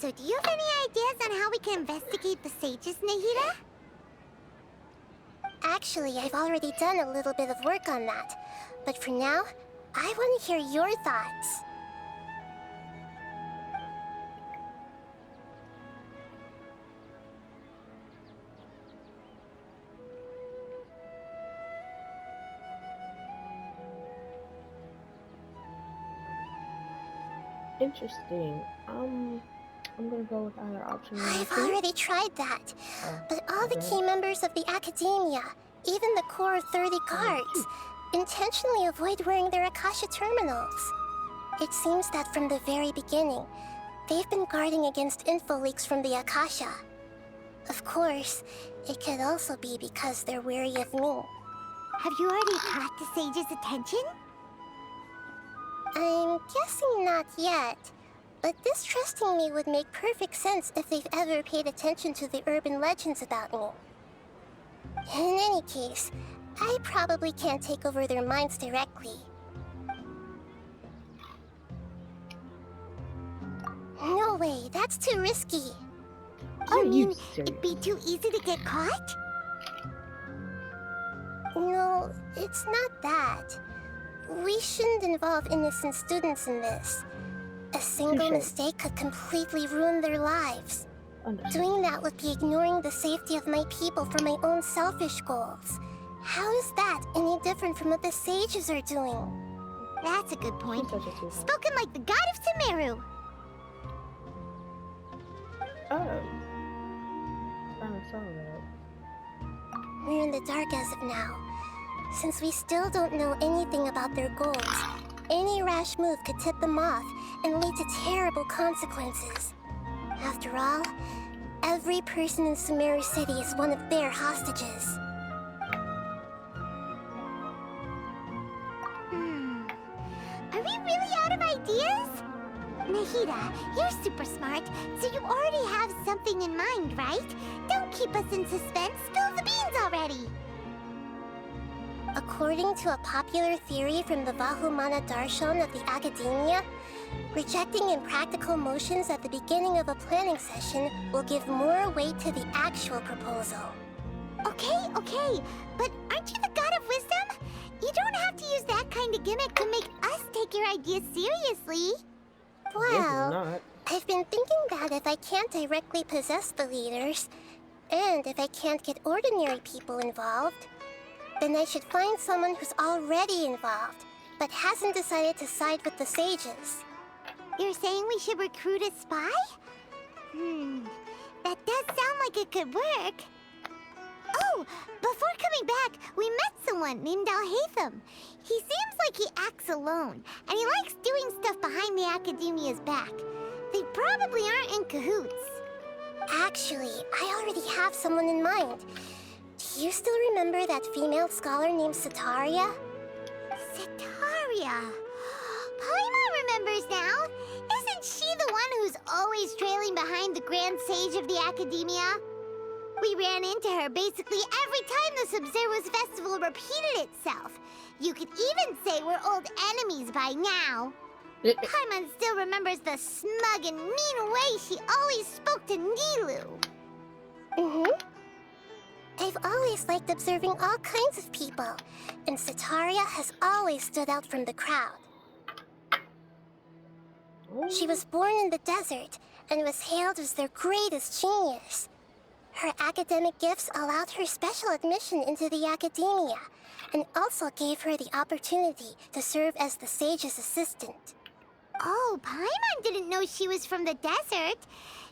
So do you have any ideas on how we can investigate the sages, Nahida? Actually, I've already done a little bit of work on that. But for now, I want to hear your thoughts. Interesting. I'm gonna go with either option. I've already tried that. But all the key members of the Academia, even the core 30 guards, intentionally avoid wearing their Akasha terminals. It seems that from the very beginning, they've been guarding against info leaks from the Akasha. Of course, it could also be because they're wary of me. Have you already caught the sage's attention? I'm guessing not yet, but distrusting me would make perfect sense if they've ever paid attention to the urban legends about me. In any case, I probably can't take over their minds directly. No way, that's too risky. You mean it'd be too easy to get caught? No, it's not that. We shouldn't involve innocent students in this. A single mistake could completely ruin their lives. Doing that would be ignoring the safety of my people for my own selfish goals. How is that any different from what the sages are doing? That's a good point. Spoken like the god of Sumeru. Oh. I saw that. We're in the dark as of now. Since we still don't know anything about their goals, any rash move could tip them off and lead to terrible consequences. After all, every person in Sumeru City is one of their hostages. Are we really out of ideas? Nahida, you're super smart, so you already have something in mind, right? Don't keep us in suspense. Spill the beans already. According to a popular theory from the Vahumana Darshan of the Academia, rejecting impractical motions at the beginning of a planning session will give more weight to the actual proposal. Okay, but aren't you the god of wisdom? You don't have to use that kind of gimmick to make us take your ideas seriously. Well, I've been thinking that if I can't directly possess the leaders, and if I can't get ordinary people involved, then I should find someone who's already involved, but hasn't decided to side with the sages. You're saying we should recruit a spy? That does sound like it could work. Oh, before coming back, we met someone named Alhaitham. He seems like he acts alone, and he likes doing stuff behind the Academia's back. They probably aren't in cahoots. Actually, I already have someone in mind. Do you still remember that female scholar named Setaria? Setaria? Paimon remembers now. Isn't she the one who's always trailing behind the Grand Sage of the Academia? We ran into her basically every time the Sumeru Festival repeated itself. You could even say we're old enemies by now. Paimon still remembers the smug and mean way she always spoke to Nilou. I've always liked observing all kinds of people, and Setaria has always stood out from the crowd. She was born in the desert and was hailed as their greatest genius. Her academic gifts allowed her special admission into the Academia, and also gave her the opportunity to serve as the sage's assistant. Oh, Paimon didn't know she was from the desert.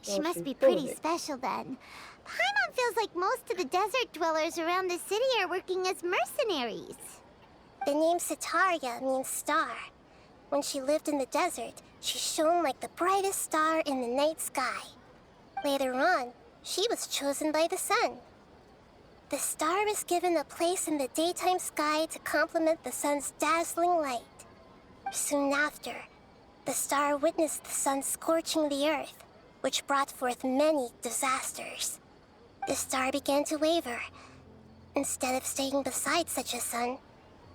She must be pretty special then. Paimon feels like most of the desert dwellers around the city are working as mercenaries. The name Setaria means star. When she lived in the desert, she shone like the brightest star in the night sky. Later on, she was chosen by the sun. The star was given a place in the daytime sky to complement the sun's dazzling light. Soon after, the star witnessed the sun scorching the earth, which brought forth many disasters. The star began to waver. Instead of staying beside such a sun,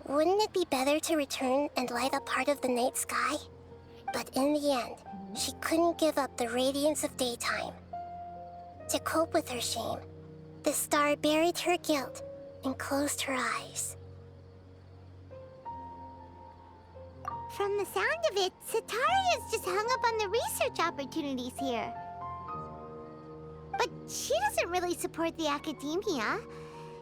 wouldn't it be better to return and light up part of the night sky? But in the end, she couldn't give up the radiance of daytime. To cope with her shame, the star buried her guilt and closed her eyes. From the sound of it, Sataria's just hung up on the research opportunities here. But she doesn't really support the academia.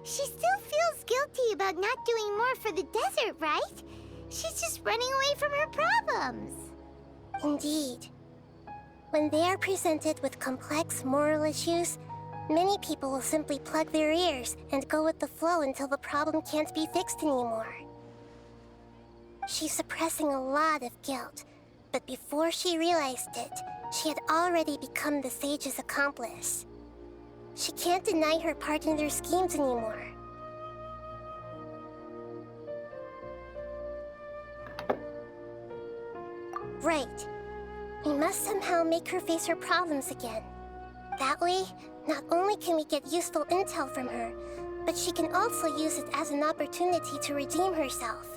She still feels guilty about not doing more for the desert, right? She's just running away from her problems. Indeed. When they are presented with complex moral issues, many people will simply plug their ears and go with the flow until the problem can't be fixed anymore. She's suppressing a lot of guilt, but before she realized it, she had already become the sage's accomplice. She can't deny her part in their schemes anymore. Right. We must somehow make her face her problems again. That way, not only can we get useful intel from her, but she can also use it as an opportunity to redeem herself.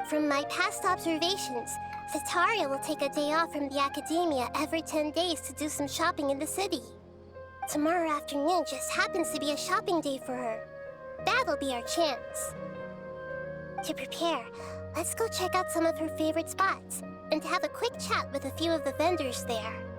From my past observations, Sataria will take a day off from the academia every 10 days to do some shopping in the city. Tomorrow afternoon just happens to be a shopping day for her. That'll be our chance. To prepare, let's go check out some of her favorite spots and have a quick chat with a few of the vendors there.